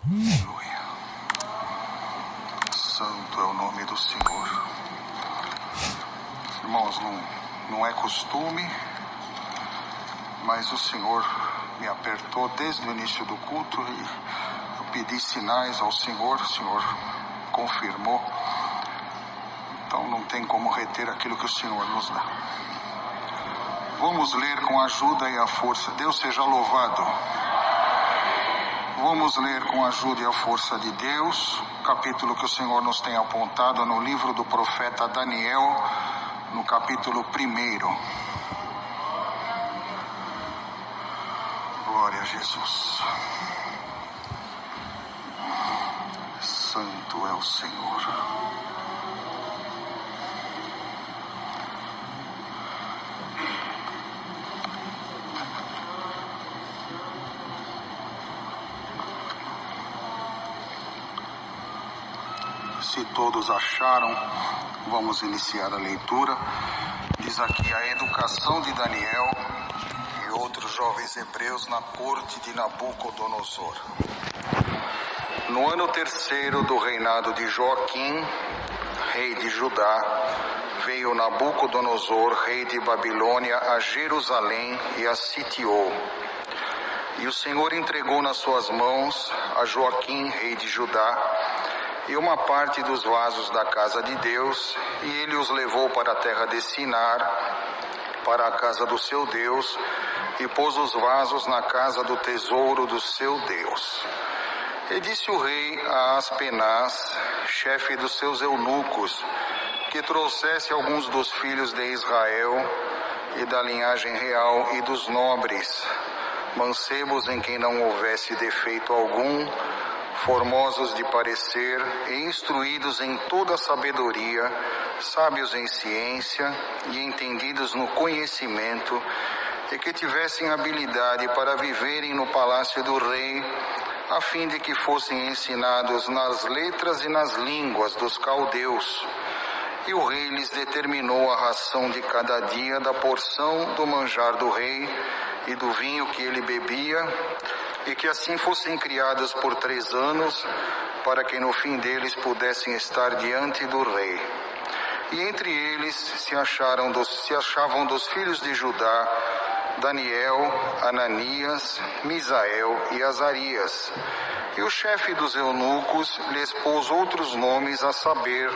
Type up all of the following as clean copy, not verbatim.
Aleluia. Santo é o nome do Senhor. Irmãos, não é costume, mas o Senhor me apertou desde o início do culto e eu pedi sinais ao Senhor, o Senhor confirmou. Então não tem como reter aquilo que o Senhor nos dá. Vamos ler com a ajuda e a força. Deus seja louvado. Vamos ler com a ajuda e a força de Deus, o capítulo que o Senhor nos tem apontado no livro do profeta Daniel, no capítulo 1. Glória a Jesus. Santo é o Senhor. Se todos acharam, vamos iniciar a leitura. Diz aqui a educação de Daniel e outros jovens hebreus na corte de Nabucodonosor. No ano 3º do reinado de Joaquim, rei de Judá, veio Nabucodonosor, rei de Babilônia, a Jerusalém e a sitiou. E o Senhor entregou nas suas mãos a Joaquim, rei de Judá, e uma parte dos vasos da casa de Deus, e ele os levou para a terra de Sinar, para a casa do seu Deus, e pôs os vasos na casa do tesouro do seu Deus. E disse o rei a Aspenaz, chefe dos seus eunucos, que trouxesse alguns dos filhos de Israel, e da linhagem real e dos nobres, mancebos em quem não houvesse defeito algum, formosos de parecer e instruídos em toda a sabedoria, sábios em ciência e entendidos no conhecimento, e que tivessem habilidade para viverem no palácio do rei, a fim de que fossem ensinados nas letras e nas línguas dos caldeus. E o rei lhes determinou a ração de cada dia da porção do manjar do rei e do vinho que ele bebia, e que assim fossem criados por 3 anos, para que no fim deles pudessem estar diante do rei. E entre eles se achavam dos filhos de Judá, Daniel, Ananias, Misael e Azarias. E o chefe dos eunucos lhes pôs outros nomes, a saber,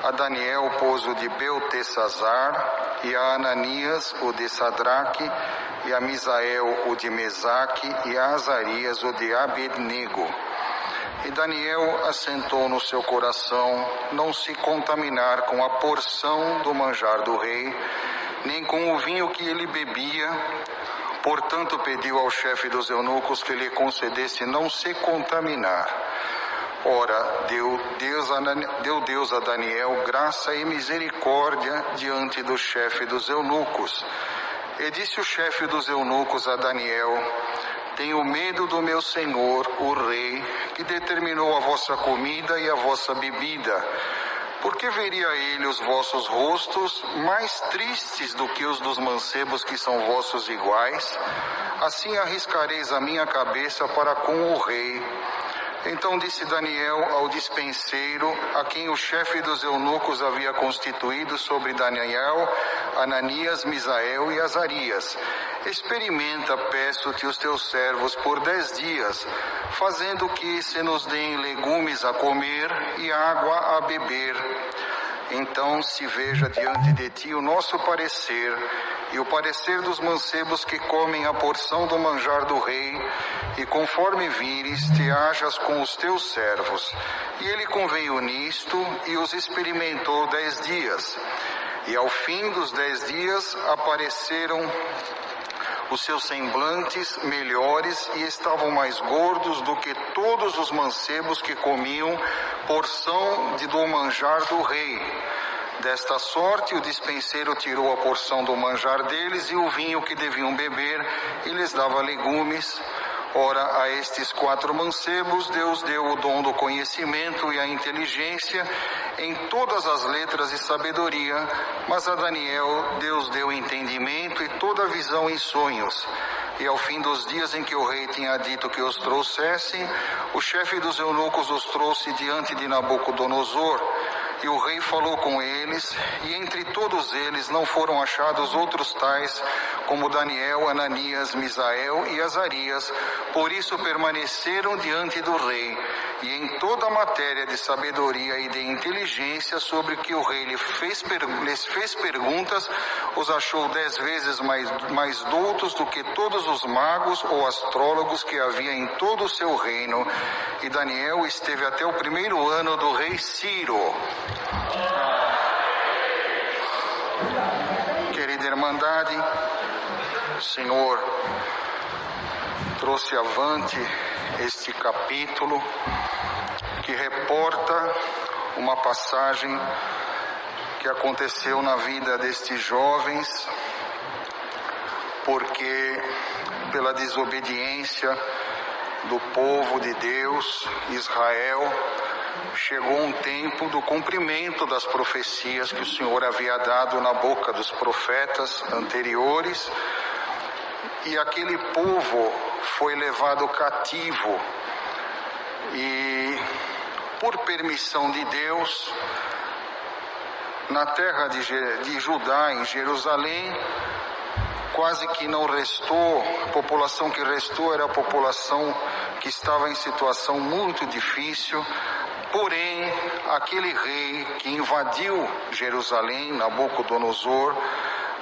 a Daniel pôs o de Beltesazar, e a Ananias o de Sadraque, e a Misael o de Mesaque, e a Azarias o de Abednego. E Daniel assentou no seu coração não se contaminar com a porção do manjar do rei, nem com o vinho que ele bebia. Portanto pediu ao chefe dos eunucos que lhe concedesse não se contaminar. Ora, deu Deus a Daniel graça e misericórdia diante do chefe dos eunucos. E disse o chefe dos eunucos a Daniel: tenho medo do meu senhor, o rei, que determinou a vossa comida e a vossa bebida. Porque veria ele os vossos rostos mais tristes do que os dos mancebos que são vossos iguais? Assim arriscareis a minha cabeça para com o rei. Então disse Daniel ao dispenseiro, a quem o chefe dos eunucos havia constituído sobre Daniel, Ananias, Misael e Azarias: experimenta, peço-te, os teus servos por 10 dias, fazendo que se nos deem legumes a comer e água a beber. Então se veja diante de ti o nosso parecer, e o parecer dos mancebos que comem a porção do manjar do rei, e conforme vires, te hajas com os teus servos. E ele conveio nisto, e os experimentou 10 dias. E ao fim dos 10 dias apareceram os seus semblantes melhores, e estavam mais gordos do que todos os mancebos que comiam porção do manjar do rei. Desta sorte, o dispenseiro tirou a porção do manjar deles e o vinho que deviam beber, e lhes dava legumes. Ora, a estes 4 mancebos, Deus deu o dom do conhecimento e a inteligência em todas as letras e sabedoria, mas a Daniel Deus deu entendimento e toda visão em sonhos. E ao fim dos dias em que o rei tinha dito que os trouxessem, o chefe dos eunucos os trouxe diante de Nabucodonosor. E o rei falou com eles, e entre todos eles não foram achados outros tais como Daniel, Ananias, Misael e Azarias. Por isso permaneceram diante do rei. E em toda a matéria de sabedoria e de inteligência sobre que o rei lhes fez perguntas, os achou 10 vezes mais doutos do que todos os magos ou astrólogos que havia em todo o seu reino. E Daniel esteve até o 1º ano do rei Ciro. Querida Irmandade, o Senhor trouxe avante este capítulo que reporta uma passagem que aconteceu na vida destes jovens, porque pela desobediência do povo de Deus, Israel, chegou um tempo do cumprimento das profecias que o Senhor havia dado na boca dos profetas anteriores, e aquele povo foi levado cativo, e por permissão de Deus, na terra de Judá, em Jerusalém, quase que não restou, a população que restou era a população que estava em situação muito difícil. Porém, aquele rei que invadiu Jerusalém, Nabucodonosor,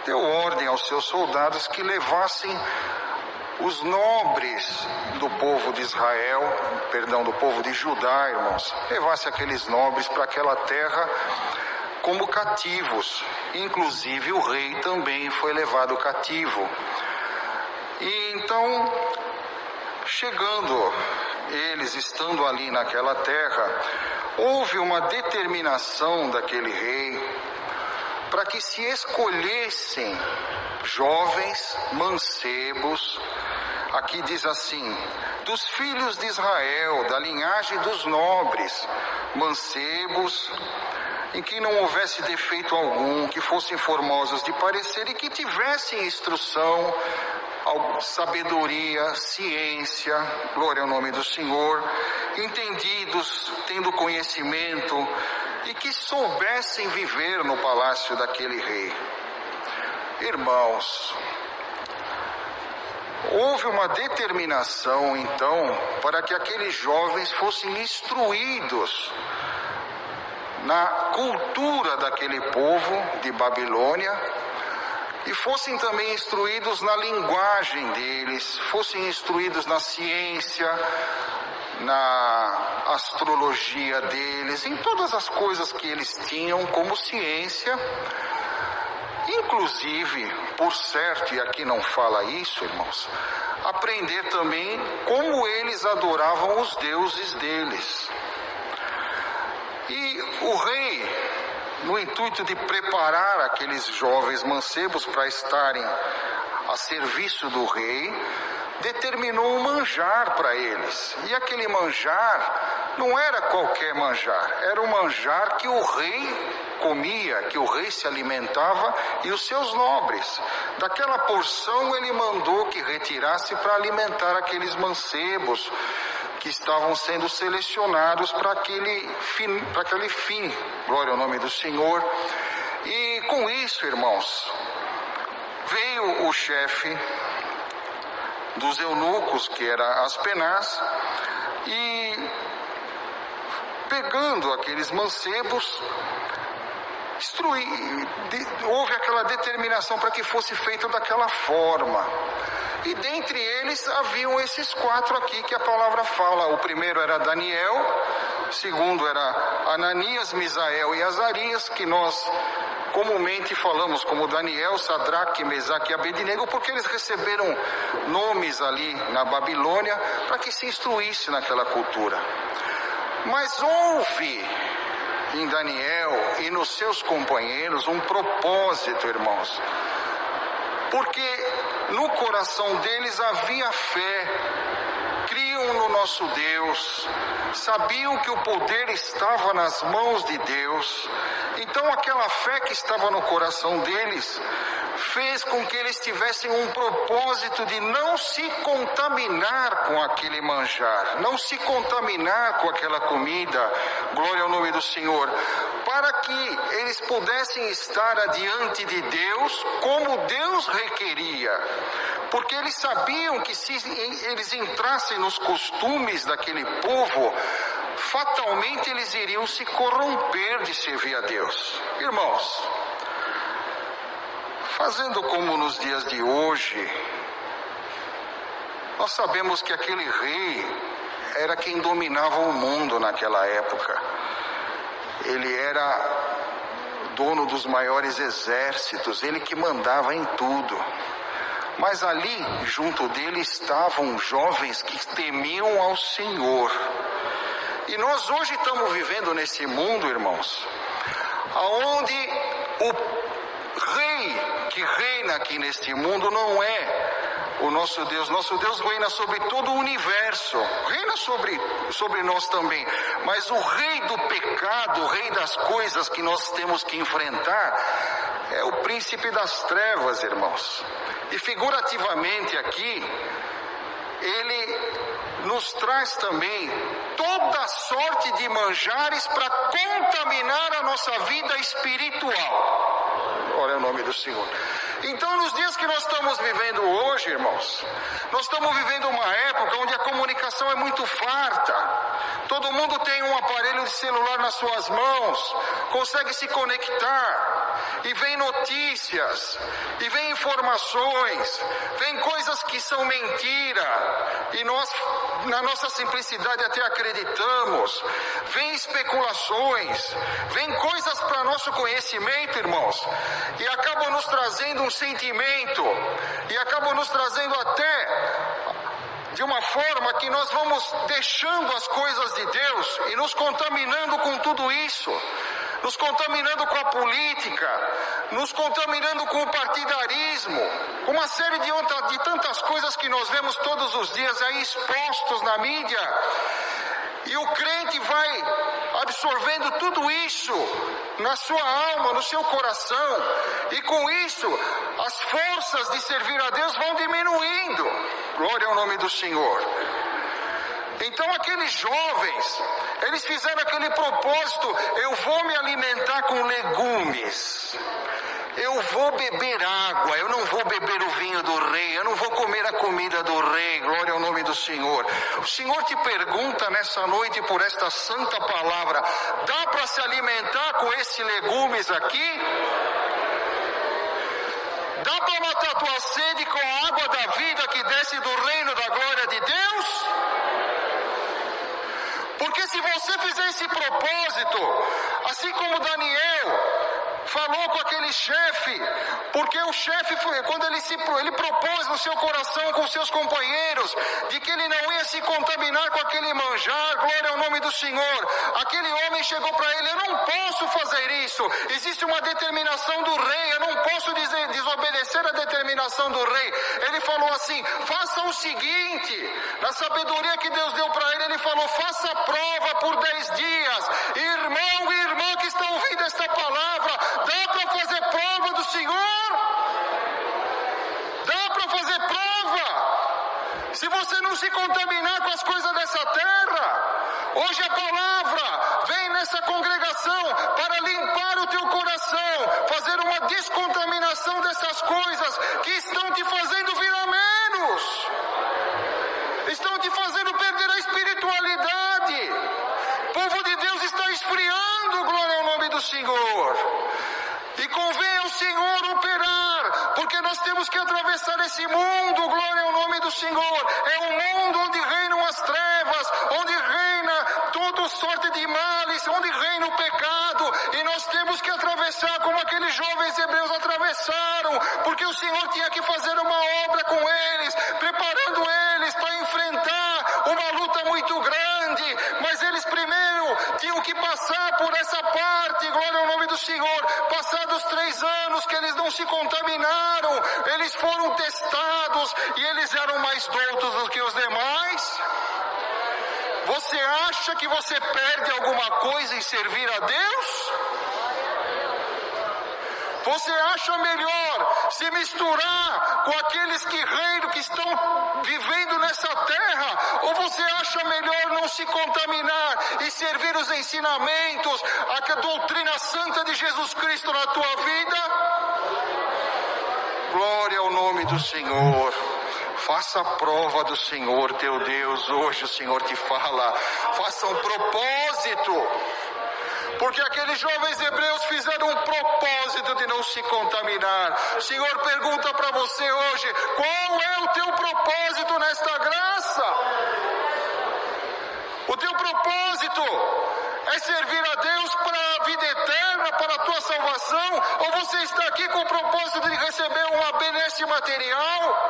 deu ordem aos seus soldados que levassem os nobres do povo de Israel, do povo de Judá, irmãos, levasse aqueles nobres para aquela terra como cativos. Inclusive o rei também foi levado cativo. E então, estando ali naquela terra, houve uma determinação daquele rei para que se escolhessem jovens mancebos, aqui diz assim, dos filhos de Israel, da linhagem dos nobres, mancebos, em que não houvesse defeito algum, que fossem formosos de parecer e que tivessem instrução, sabedoria, ciência, glória ao nome do Senhor, entendidos, tendo conhecimento, e que soubessem viver no palácio daquele rei. Irmãos, houve uma determinação então para que aqueles jovens fossem instruídos na cultura daquele povo de Babilônia, e fossem também instruídos na linguagem deles, fossem instruídos na ciência, na astrologia deles, em todas as coisas que eles tinham como ciência, inclusive, por certo, e aqui não fala isso, irmãos, aprender também como eles adoravam os deuses deles. E o rei, no intuito de preparar aqueles jovens mancebos para estarem a serviço do rei, determinou um manjar para eles. E aquele manjar não era qualquer manjar, era um manjar que o rei comia, que o rei se alimentava, e os seus nobres. Daquela porção ele mandou que retirasse para alimentar aqueles mancebos que estavam sendo selecionados para aquele fim, glória ao nome do Senhor. E com isso, irmãos, veio o chefe dos eunucos, que era Aspenaz, e pegando aqueles mancebos, houve aquela determinação para que fosse feito daquela forma. E dentre eles haviam esses 4 aqui que a palavra fala. O primeiro era Daniel, o segundo era Ananias, Misael e Azarias, que nós comumente falamos como Daniel, Sadraque, Mesaque e Abednego, porque eles receberam nomes ali na Babilônia para que se instruísse naquela cultura. Mas houve em Daniel e nos seus companheiros um propósito, irmãos, porque no coração deles havia fé criam no nosso Deus, sabiam que o poder estava nas mãos de Deus. Então aquela fé que estava no coração deles fez com que eles tivessem um propósito de não se contaminar com aquele manjar, não se contaminar com aquela comida, glória ao nome do Senhor, para que eles pudessem estar adiante de Deus como Deus requeria, porque eles sabiam que se eles entrassem nos costumes daquele povo, fatalmente eles iriam se corromper de servir a Deus. Irmãos, fazendo como nos dias de hoje, nós sabemos que aquele rei era quem dominava o mundo naquela época. Ele era dono dos maiores exércitos, ele que mandava em tudo. Mas ali, junto dele, estavam jovens que temiam ao Senhor. E nós hoje estamos vivendo nesse mundo, irmãos, aonde o rei que reina aqui neste mundo não é o nosso Deus. Nosso Deus reina sobre todo o universo, reina sobre nós também, mas o rei do pecado, o rei das coisas que nós temos que enfrentar, é o príncipe das trevas, irmãos. E figurativamente aqui, ele nos traz também toda sorte de manjares para contaminar a nossa vida espiritual. Glória ao nome do Senhor. Então, nos dias que nós estamos vivendo hoje, irmãos, nós estamos vivendo uma época onde a comunicação é muito farta. Todo mundo tem um aparelho de celular nas suas mãos, consegue se conectar, e vem notícias, e vem informações, vem coisas que são mentira, e nós, na nossa simplicidade, até acreditamos. Vem especulações, vem coisas para nosso conhecimento, irmãos, e acabam nos trazendo um sentimento, e acabam nos trazendo até de uma forma que nós vamos deixando as coisas de Deus e nos contaminando com tudo isso, nos contaminando com a política, nos contaminando com o partidarismo, com uma série de tantas coisas que nós vemos todos os dias aí expostos na mídia. E o crente vai absorvendo tudo isso na sua alma, no seu coração, e com isso as forças de servir a Deus vão diminuindo. Glória ao nome do Senhor. Então aqueles jovens, eles fizeram aquele propósito: eu vou me alimentar com legumes, eu vou beber água, eu não vou beber o vinho do rei, eu não vou comer a comida do rei. Glória ao nome do Senhor. O Senhor te pergunta nessa noite, por esta santa palavra: dá para se alimentar com esses legumes aqui? Dá para matar a tua sede com a água da vida que desce do reino da glória de Deus? Porque se você fizer esse propósito, assim como Daniel falou com aquele chefe, porque o chefe, quando ele propôs no seu coração com seus companheiros, de que ele não ia se contaminar com aquele manjar, glória ao nome do Senhor, aquele homem chegou para ele: eu não posso fazer isso, existe uma determinação do rei, eu não posso desobedecer a determinação do rei. Ele falou assim: faça o seguinte, na sabedoria que Deus deu para ele, ele falou: faça prova por 10 dias, irmão e irmã que estão ouvindo esta palavra, dá para fazer prova do Senhor? Dá para fazer prova? Se você não se contaminar com as coisas dessa terra, hoje a palavra vem nessa congregação para limpar o teu coração, fazer uma descontaminação dessas coisas que estão te fazendo vir a menos, estão te fazendo perder a espiritualidade. O povo de Deus está esfriando, glória ao nome do Senhor. E convém ao Senhor operar, porque nós temos que atravessar esse mundo, glória ao nome do Senhor. É um mundo onde reinam as trevas, onde reina toda sorte de males, onde reina o pecado, e nós temos que atravessar como aqueles jovens hebreus atravessaram, porque o Senhor tinha que fazer uma obra com eles, preparando eles para enfrentar uma luta muito grande, mas eles primeiro tinham que passar por essa parte, glória ao nome do Senhor. Passados 3 anos que eles não se contaminaram, eles foram testados e eles eram mais doutos do que os demais. Você acha que você perde alguma coisa em servir a Deus? Você acha melhor se misturar com aqueles que reinam, que estão vivendo nessa terra? Ou você acha melhor não se contaminar e servir os ensinamentos, a doutrina santa de Jesus Cristo na tua vida? Glória ao nome do Senhor. Faça a prova do Senhor teu Deus. Hoje o Senhor te fala, faça um propósito. Porque aqueles jovens hebreus fizeram um propósito de não se contaminar. O Senhor pergunta para você hoje, qual é o teu propósito nesta graça? O teu propósito é servir a Deus para a vida eterna, para a tua salvação? Ou você está aqui com o propósito de receber uma benesse material?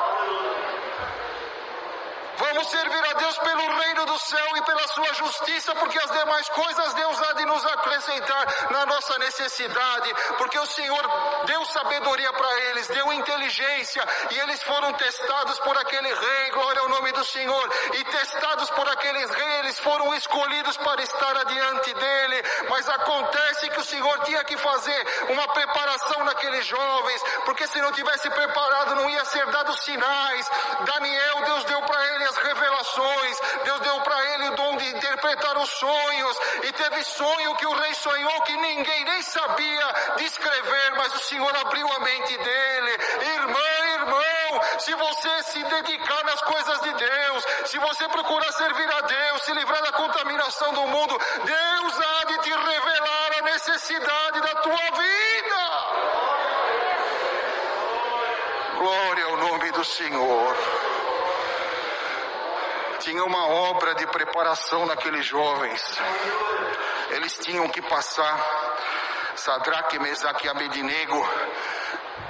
Vamos servir a Deus pelo reino do céu e pela sua justiça, porque as demais coisas Deus há de nos acrescentar na nossa necessidade, porque o Senhor deu sabedoria para eles, deu inteligência, e eles foram testados por aquele rei, glória ao nome do Senhor, e testados por aqueles reis, eles foram escolhidos para estar adiante dele, mas acontece que o Senhor tinha que fazer uma preparação naqueles jovens, porque se não tivesse preparado não ia ser dado sinais. Daniel, Deus deu para ele as revelações, Deus deu para ele o dom de interpretar os sonhos, e teve sonho que o rei sonhou que ninguém nem sabia descrever, mas o Senhor abriu a mente dele. Irmão, se você se dedicar nas coisas de Deus, se você procurar servir a Deus, se livrar da contaminação do mundo, Deus há de te revelar a necessidade da tua vida. Glória ao nome do Senhor. Tinha uma obra de preparação naqueles jovens. Eles tinham que passar. Sadraque, Mesaque e Abednego,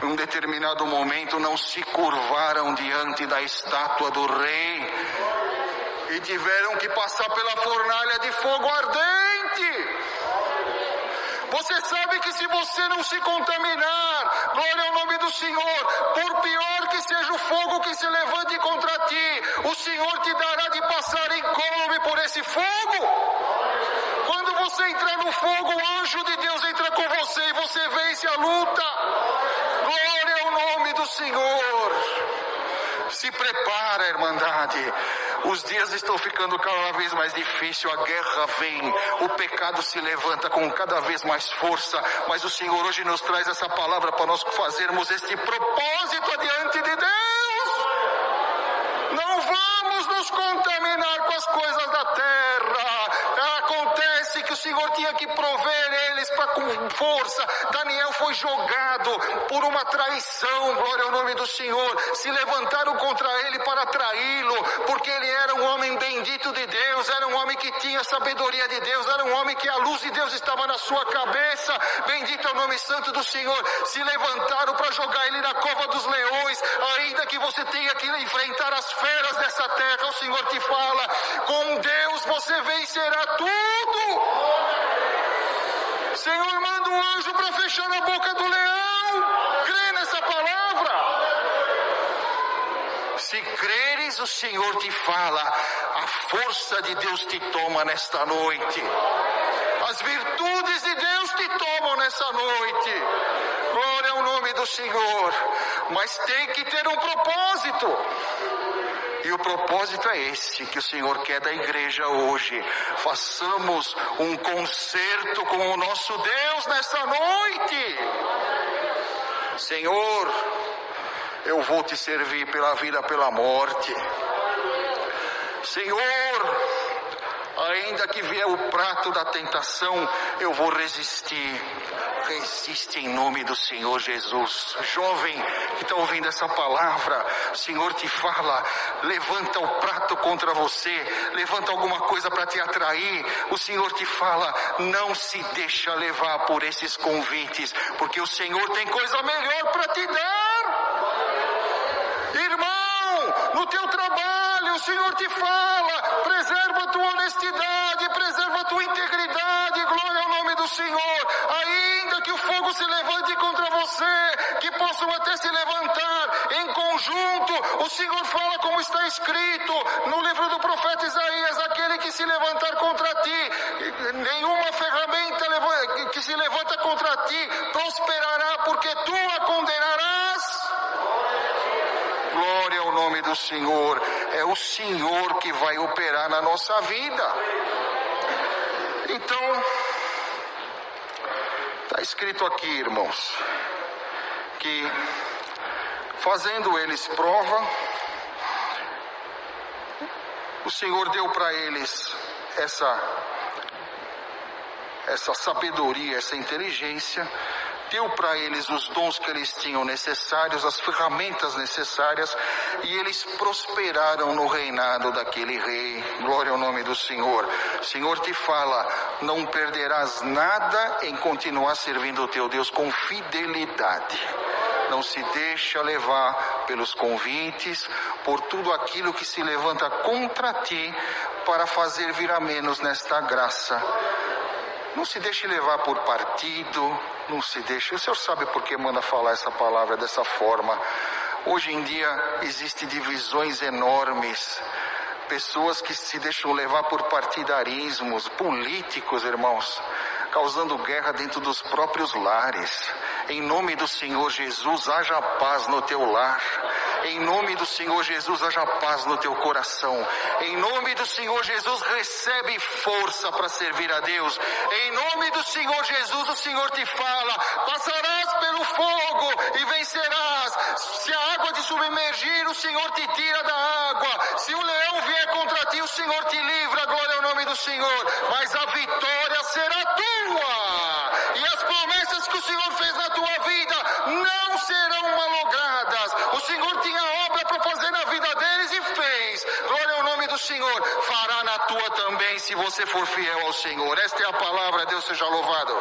em um determinado momento, não se curvaram diante da estátua do rei e tiveram que passar pela fornalha de fogo ardente. Você sabe que se você não se contaminar, glória ao nome do Senhor, por pior que seja o fogo que se levante contra ti, o Senhor te dará de passar incólume por esse fogo. Quando você entrar no fogo, o anjo de Deus entra com você e você vence a luta. Glória ao nome do Senhor. Se prepara, irmandade. Os dias estão ficando cada vez mais difíceis, a guerra vem, o pecado se levanta com cada vez mais força, mas o Senhor hoje nos traz essa palavra para nós fazermos este propósito adiante de Deus. Não vamos nos contaminar com as coisas da terra. Acontece que o Senhor tinha que prover eles com força. Daniel foi jogado por uma traição, glória ao nome do Senhor. Se levantaram contra ele para traí-lo, porque ele era um homem bendito de Deus, era um homem que tinha sabedoria de Deus, era um homem que a luz de Deus estava na sua cabeça. Bendito é o nome santo do Senhor. Se levantaram para jogar ele na cova dos leões, ainda que você tenha que enfrentar as feras dessa terra, o Senhor te fala, com Deus você vencerá tudo. Senhor, manda um anjo para fechar a boca do leão. Crê nessa palavra. Se creres, o Senhor te fala, a força de Deus te toma nesta noite. As virtudes de Deus te tomam nessa noite. Glória ao nome do Senhor. Mas tem que ter um propósito. E o propósito é esse que o Senhor quer da igreja hoje. Façamos um concerto com o nosso Deus nesta noite. Senhor, eu vou te servir pela vida, pela morte. Senhor, ainda que vier o prato da tentação, eu vou resistir. Resiste em nome do Senhor Jesus. Jovem que está ouvindo essa palavra, o Senhor te fala, levanta o prato contra você, levanta alguma coisa para te atrair. O Senhor te fala, não se deixa levar por esses convites, porque o Senhor tem coisa melhor para te dar. Irmão, no teu trabalho, o Senhor te fala, preserva a tua honestidade, preserva a tua integridade, glória ao nome do Senhor. Ainda que o fogo se levante contra você, que possam até se levantar em conjunto, o Senhor fala como está escrito no livro do profeta Isaías, aquele que se levantar contra ti, nenhuma ferramenta que se levanta contra ti prosperará, porque tu a condenarás. Glória ao nome do Senhor. É o Senhor que vai operar na nossa vida. Então, está escrito aqui, irmãos, que fazendo eles prova, o Senhor deu para eles essa sabedoria, essa inteligência, deu para eles os dons que eles tinham necessários, as ferramentas necessárias, e eles prosperaram no reinado daquele rei. Glória ao nome do Senhor. O Senhor te fala: não perderás nada em continuar servindo o teu Deus com fidelidade. Não se deixa levar pelos convites, por tudo aquilo que se levanta contra ti para fazer vir a menos nesta graça. Não se deixe levar por partido, não se deixe. O Senhor sabe por que manda falar essa palavra dessa forma. Hoje em dia existem divisões enormes, pessoas que se deixam levar por partidarismos políticos, irmãos, causando guerra dentro dos próprios lares. Em nome do Senhor Jesus, haja paz no teu lar. Em nome do Senhor Jesus, haja paz no teu coração. Em nome do Senhor Jesus, recebe força para servir a Deus. Em nome do Senhor Jesus, o Senhor te fala: passarás pelo fogo e vencerás. Se a água te submergir, o Senhor te tira da água. Se o leão vier contra ti, o Senhor te livra. Glória ao nome do Senhor. Mas a vitória será tua. E as promessas que o Senhor fez na tua vida não serão malogradas. O Senhor tinha obra para fazer na vida deles e fez. Glória ao nome do Senhor. Fará na tua também, se você for fiel ao Senhor. Esta é a palavra. Deus seja louvado.